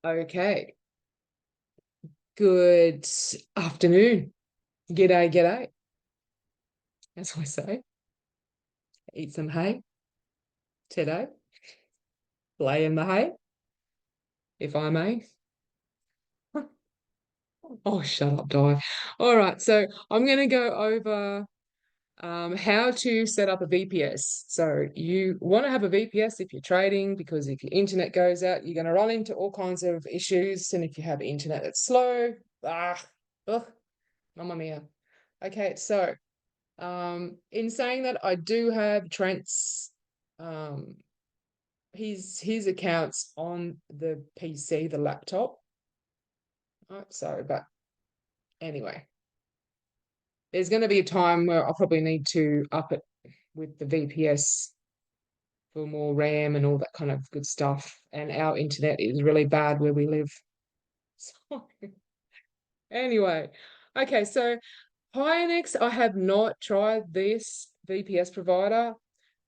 Okay. Good afternoon. G'day, g'day. As I say, eat some hay today. Lay in the hay, if I may. Oh, shut up, Di. All right, so I'm going to go over how to set up a VPS. So you want to have a VPS if you're trading, because if your internet goes out, you're going to run into all kinds of issues. And if you have internet that's slow, ugh, mamma mia. Okay, so in saying that, I do have Trent's his accounts on the PC, the laptop. Right, so, but anyway, there's going to be a time where I'll probably need to up it with the VPS for more RAM and all that kind of good stuff. And our internet is really bad where we live. So, anyway, okay, so Pionex, I have not tried this VPS provider.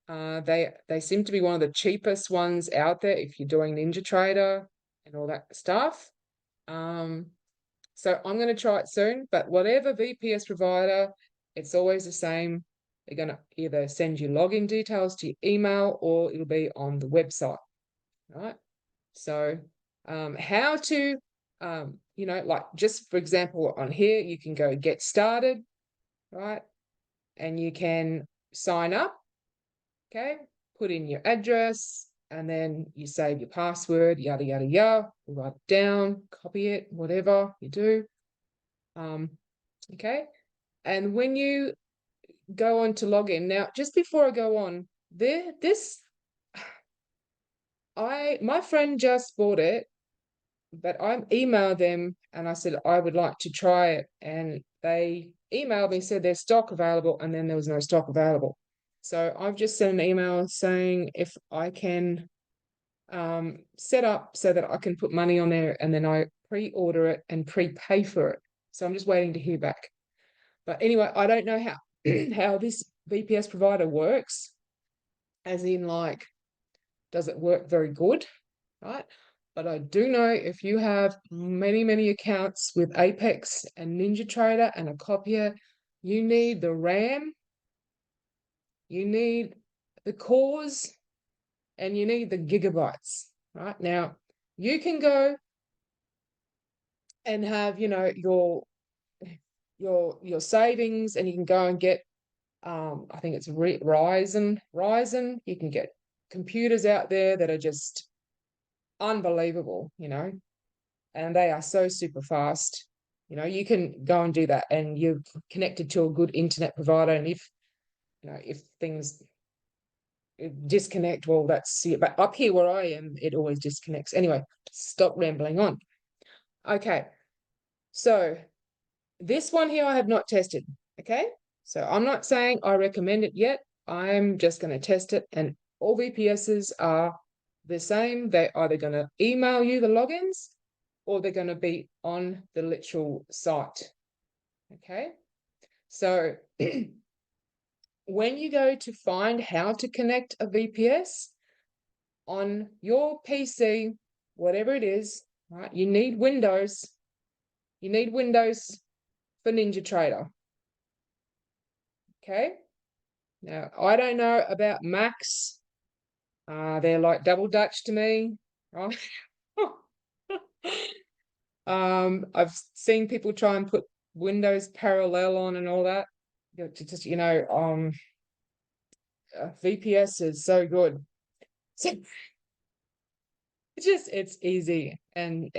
They seem to be one of the cheapest ones out there if you're doing NinjaTrader and all that stuff. So I'm going to try it soon, but whatever VPS provider, it's always the same. They're going to either send you login details to your email or it'll be on the website, right? So how to, like just for example, on here, you can go get started, right? And you can sign up, okay? Put in your address and then you save your password, yada, yada, yada, write it down, copy it, whatever you do. Okay. And when you go on to log in, now, just before I go on, my friend just bought it, but I emailed them and I said I would like to try it. And they emailed me, said there's stock available, and then there was no stock available. So I've just sent an email saying if I can set up so that I can put money on there and then I pre-order it and prepay for it. So I'm just waiting to hear back. But anyway, I don't know how how this VPS provider works, as in like, does it work very good, right? But I do know if you have many, many accounts with Apex and NinjaTrader and a copier, you need the RAM, you need the cores, and you need the gigabytes, right? Now, you can go and have, your savings, and you can go and get I think it's Ryzen. You can get computers out there that are just unbelievable, and they are so super fast. You can go and do that, and you're connected to a good internet provider. And if things disconnect, well, that's it. But up here where I am, it always disconnects. Anyway, stop rambling on. Okay, so this one here I have not tested. Okay, so I'm not saying I recommend it yet. I'm just going to test it, and all VPSs are the same. They're either going to email you the logins or they're going to be on the literal site. Okay, so when you go to find how to connect a VPS on your PC, whatever it is, right, you need Windows. You need Windows for NinjaTrader. Okay. Now, I don't know about Macs. They're like double Dutch to me, right? I've seen people try and put Windows Parallel on and all that. Just, VPS is so good. So it's easy, and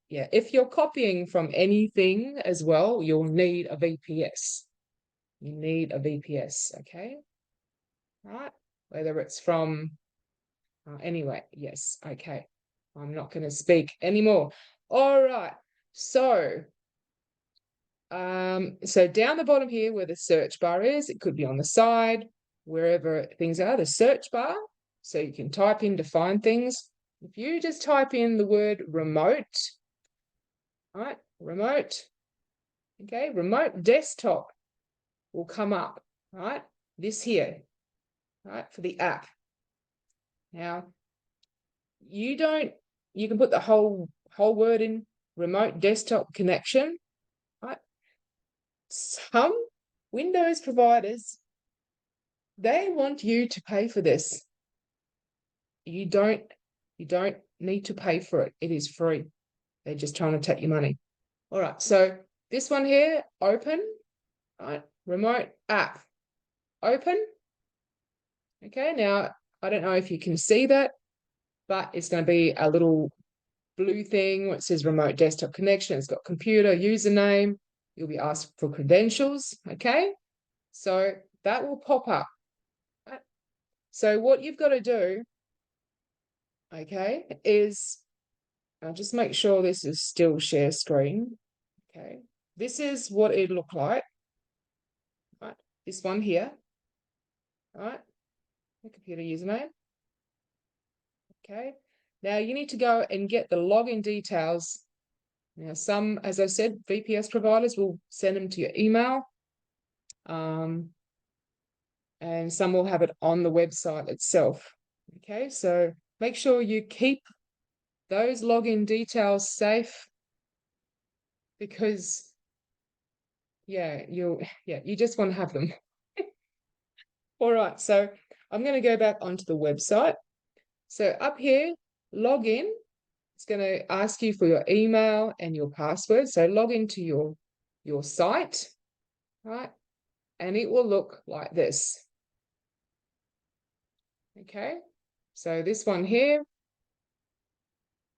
yeah. If you're copying from anything as well, you'll need a VPS. You need a VPS, okay? Right? Whether it's from anyway, yes, okay. I'm not going to speak anymore. All right. So down the bottom here where the search bar is, it could be on the side, wherever things are, the search bar. So you can type in to find things. If you just type in the word remote, right? Remote, okay, remote desktop will come up, right? This here, right, for the app. Now, you don't you can put the whole word in, remote desktop connection, right? Some Windows providers, they want you to pay for this. You don't need to pay for it. It is free. They're just trying to take your money. All right, so this one here, open, right? Remote app, open. Okay, now I don't know if you can see that, but it's going to be a little blue thing where it says remote desktop connection. It's got computer, username. You'll be asked for credentials. Okay, so that will pop up. Right? So what you've got to do, okay, is I'll just make sure this is still share screen. Okay, this is what it looked like. Right, this one here. Right, the computer username. Okay, now you need to go and get the login details. Now, some, as I said, VPS providers will send them to your email. And some will have it on the website itself. Okay, so make sure you keep those login details safe, because you just want to have them. All right, so I'm going to go back onto the website. So up here, login. It's going to ask you for your email and your password. So log into your site, right? And it will look like this. Okay, so this one here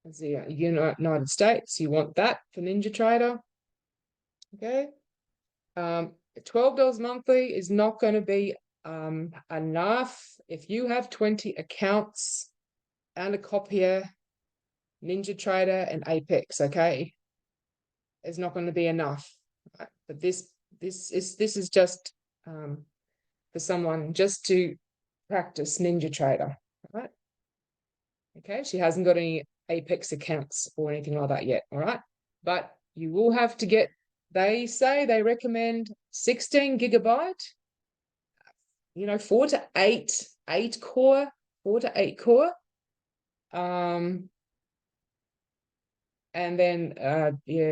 is the United States. You want that for NinjaTrader. Okay, $12 monthly is not going to be enough. If you have 20 accounts and a copier, NinjaTrader and Apex, okay, it's not going to be enough. Right? But this is just for someone just to practice NinjaTrader, right? Okay, she hasn't got any Apex accounts or anything like that yet, all right? But you will have to get, they say they recommend 16 gigabyte, 4 to 8 core, 4 to 8 core. And then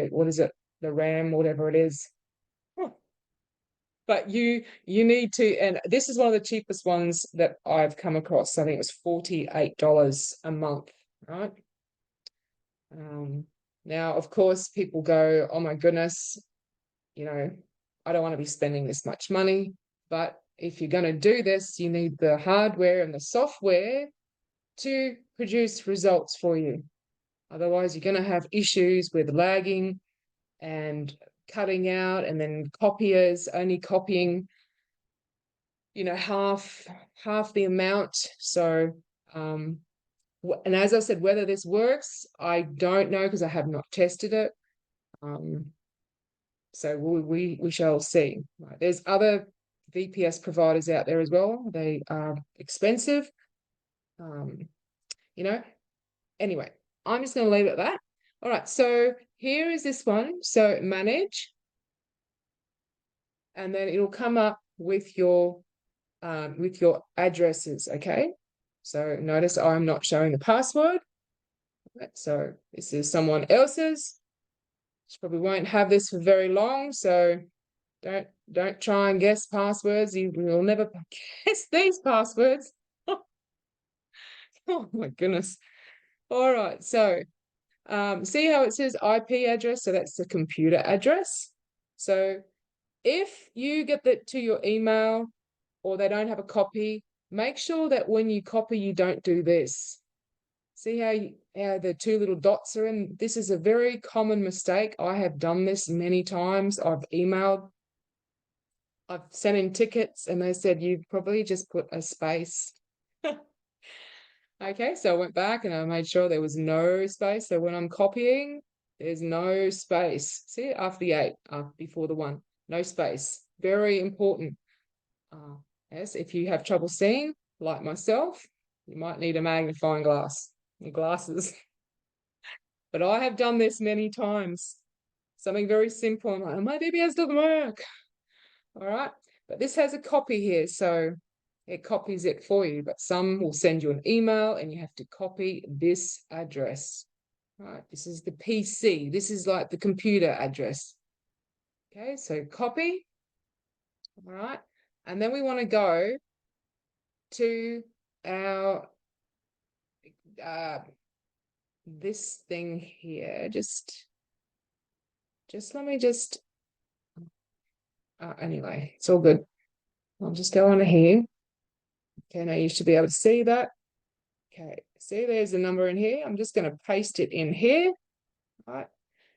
what is it? The RAM, whatever it is. But you need to, and this is one of the cheapest ones that I've come across. I think it was $48 a month, right? Now, of course, people go, oh my goodness, I don't want to be spending this much money. But if you're going to do this, you need the hardware and the software to produce results for you. Otherwise, you're going to have issues with lagging and cutting out, and then copiers only copying, half the amount. So, and as I said, whether this works, I don't know, because I have not tested it. So we shall see. Right. There's other VPS providers out there as well. They are expensive. Anyway, I'm just going to leave it at that. All right, so here is this one. So manage, and then it'll come up with your addresses. Okay, so notice I'm not showing the password. Right, so this is someone else's. She probably won't have this for very long, so don't try and guess passwords. You will never guess these passwords. Oh my goodness. All right, so see how it says IP address? So that's the computer address. So if you get that to your email or they don't have a copy, make sure that when you copy, you don't do this. See how the two little dots are in? This is a very common mistake. I have done this many times. I've sent in tickets and they said, you probably just put a space. Okay, so I went back and I made sure there was no space. So when I'm copying, there's no space. See, after the 8, before the 1, no space. Very important. Yes, if you have trouble seeing, like myself, you might need a magnifying glass and glasses. But I have done this many times. Something very simple. I'm like, my VPS doesn't work. All right, but this has a copy here, so it copies it for you. But some will send you an email and you have to copy this address. Right, this is the PC. This is like the computer address. Okay, so copy. All right. And then we want to go to our this thing here. Just let me just anyway, it's all good. I'll just go on here. Okay, now you should be able to see that. Okay, see there's a number in here. I'm just going to paste it in here. All right.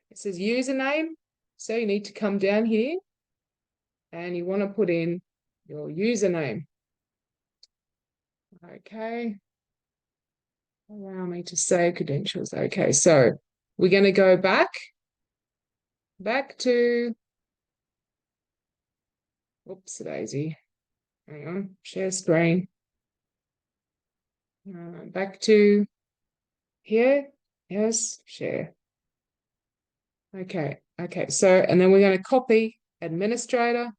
It says username. So you need to come down here and you want to put in your username. Okay. Allow me to save credentials. Okay, so we're going to go back to, oops, daisy. Hang on, share screen. Back to here. Yes, share. Okay, so, and then we're going to copy administrator,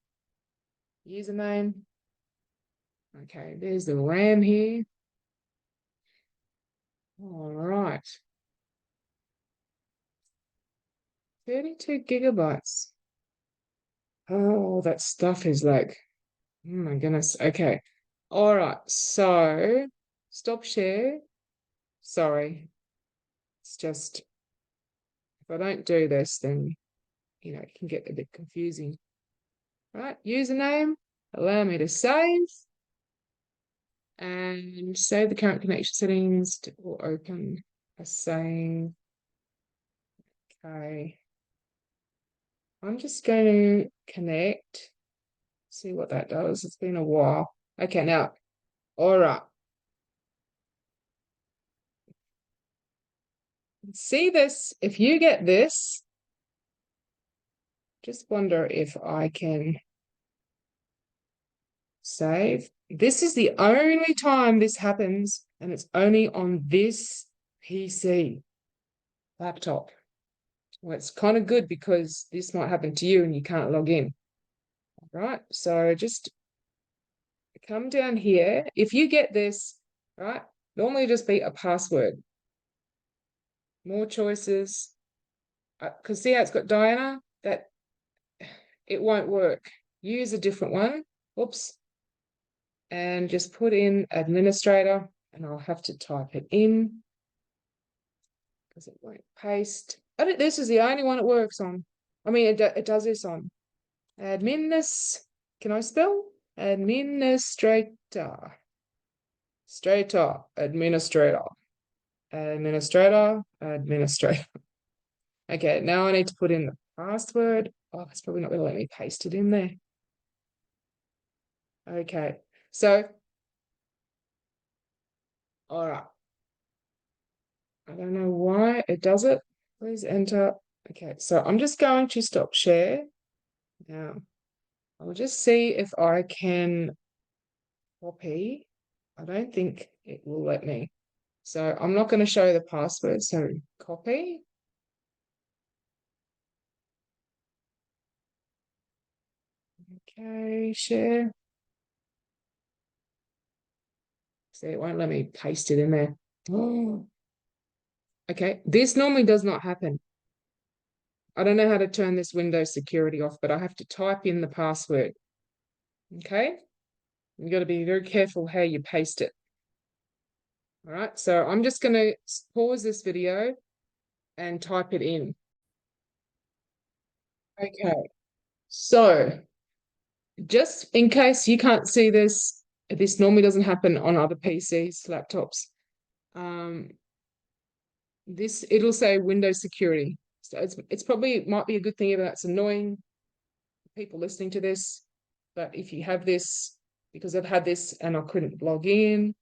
username. Okay, there's the RAM here. All right. 32 gigabytes. Oh, that stuff is like, oh my goodness. Okay. All right. So stop share. Sorry. It's just, if I don't do this, then, it can get a bit confusing. Right. Username. Allow me to save. And save the current connection settings or open a save. Okay. I'm just going to connect. See what that does. It's been a while. Okay, now, all right. See this? If you get this, just wonder if I can save. This is the only time this happens, and it's only on this PC laptop. Well, it's kind of good because this might happen to you and you can't log in. Right, so just come down here. If you get this, right, normally just be a password. More choices. Because see how it's got Diana? That it won't work. Use a different one. Oops. And just put in administrator, and I'll have to type it in because it won't paste. This is the only one it works on. I mean, it does this on. Can I spell? Administrator. Administrator. Okay, now I need to put in the password. Oh, it's probably not going to let me paste it in there. Okay, so, all right. I don't know why it does it. Please enter. Okay, so I'm just going to stop share. Now, I'll just see if I can copy. I don't think it will let me. So I'm not going to show the password. So copy. Okay, share. See, it won't let me paste it in there. Oh. Okay, this normally does not happen. I don't know how to turn this Windows security off, but I have to type in the password. Okay, you got to be very careful how you paste it. All right, so I'm just going to pause this video and type it in. Okay, so just in case you can't see this, this normally doesn't happen on other PCs, laptops. It'll say Windows security. So it's probably might be a good thing if that's annoying people listening to this. But if you have this, because I've had this and I couldn't log in,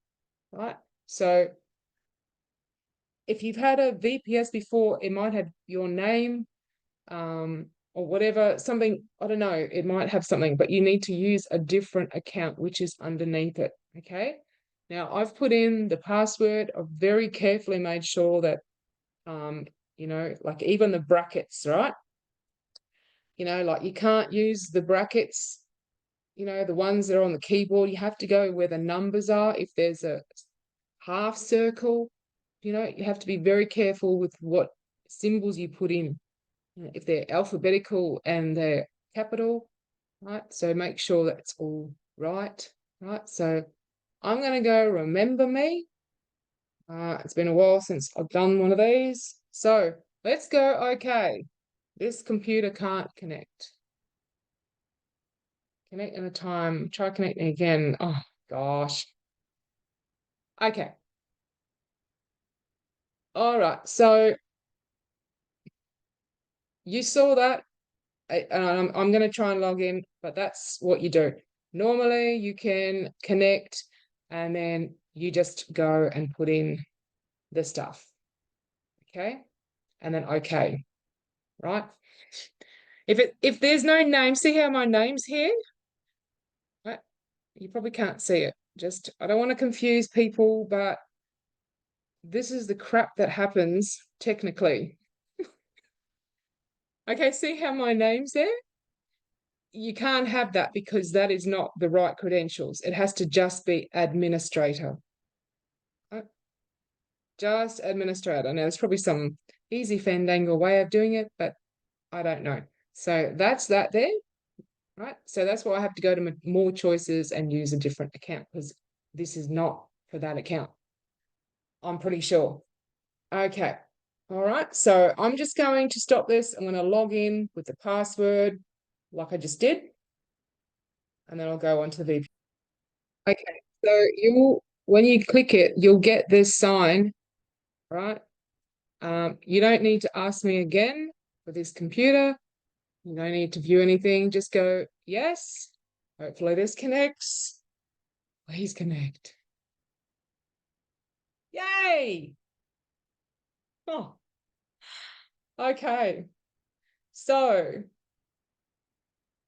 right? So if you've had a VPS before, it might have your name, or whatever, something, I don't know, it might have something, but you need to use a different account, which is underneath it. Okay. Now I've put in the password. I've very carefully made sure that, like even the brackets, right? Like you can't use the brackets, the ones that are on the keyboard. You have to go where the numbers are. If there's a half circle, you have to be very careful with what symbols you put in. If they're alphabetical and they're capital, right? So make sure that's all right, right? So I'm going to go remember me. It's been a while since I've done one of these. So let's go. Okay. This computer can't connect. Connect in a time. Try connecting again. Oh, gosh. Okay. All right. So you saw that. I'm going to try and log in, but that's what you do. Normally, you can connect and then you just go and put in the stuff. Okay. And then okay. Right. If there's no name, see how my name's here? Right? You probably can't see it. Just I don't want to confuse people, but this is the crap that happens technically. Okay, see how my name's there? You can't have that because that is not the right credentials. It has to just be administrator. Just administrator. Now, there's probably some easy fandangle way of doing it, but I don't know. So that's that there, right? So that's why I have to go to more choices and use a different account because this is not for that account. I'm pretty sure. Okay. All right. So I'm just going to stop this. I'm going to log in with the password like I just did. And then I'll go on to the VPN. Okay. So when you click it, you'll get this sign, right? You don't need to ask me again for this computer. You don't need to view anything. Just go, yes. Hopefully this connects. Please connect. Yay! Oh, okay. So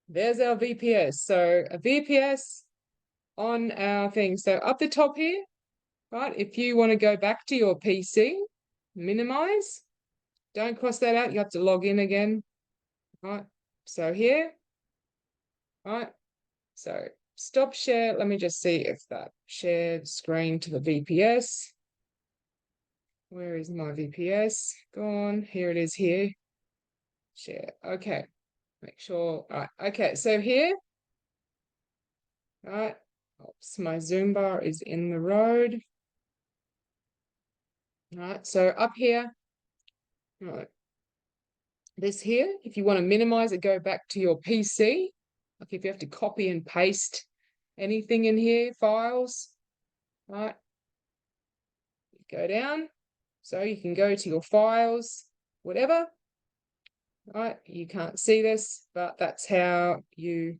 there's our VPS. So a VPS on our thing. So up the top here, right? If you want to go back to your PC, minimize. Don't cross that out. You have to log in again. Right. So here, right? So stop share. Let me just see if that shared screen to the VPS. Where is my VPS? Gone. Here it is here. Share. Okay. Make sure. All right. Okay. So here, right. Oops, my Zoom bar is in the road. Right. So up here, right. This here, if you want to minimize it, go back to your PC. Like if you have to copy and paste anything in here, files, right? Go down. So you can go to your files, whatever, right? You can't see this, but that's how you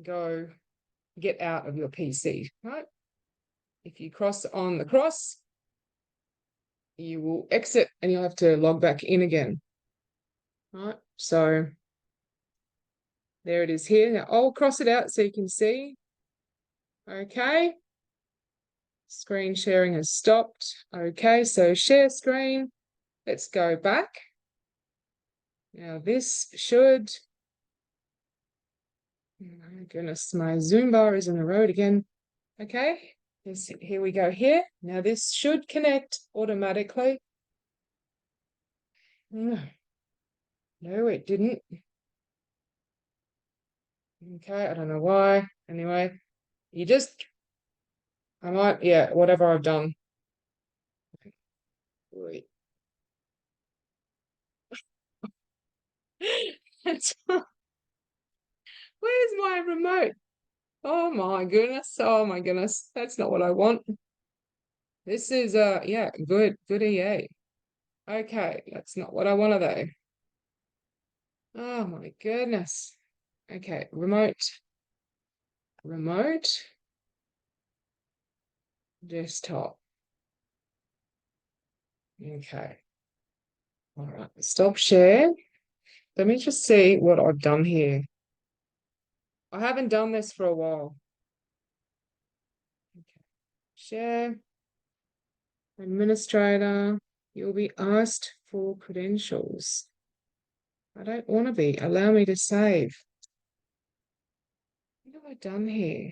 go get out of your PC, right? If you cross on the cross, you will exit and you'll have to log back in again, right? So there it is here. Now I'll cross it out so you can see. Okay. Screen sharing has stopped. Okay, so share screen. Let's go back. Now this should, oh my goodness, my Zoom bar is in the road again. Okay, here we go here. Now this should connect automatically. No, it didn't. Okay, I don't know why. Anyway, I might, yeah, whatever I've done. Wait. Where's my remote? Oh my goodness. Oh my goodness. That's not what I want. This is yeah, good EA. Okay, that's not what I wanted though. Oh my goodness. Okay, remote, desktop. Okay. All right, stop share. Let me just see what I've done here. I haven't done this for a while. Okay. Share, administrator. You'll be asked for credentials. I don't want to be. Allow me to save. What have I done here?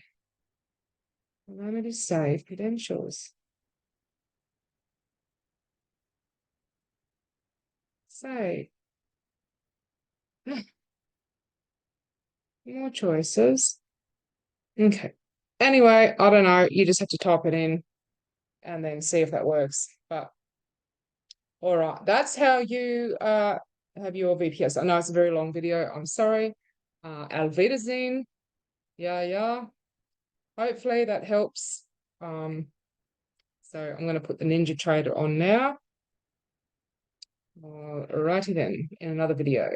Allow me to save credentials. say? More choices. Okay. Anyway, I don't know. You just have to type it in and then see if that works. But all right, that's how you have your VPS. I know it's a very long video. I'm sorry. Auf Wiedersehen. Yeah, yeah. Hopefully that helps. So I'm going to put the Ninja Trader on now. Alrighty then, in another video.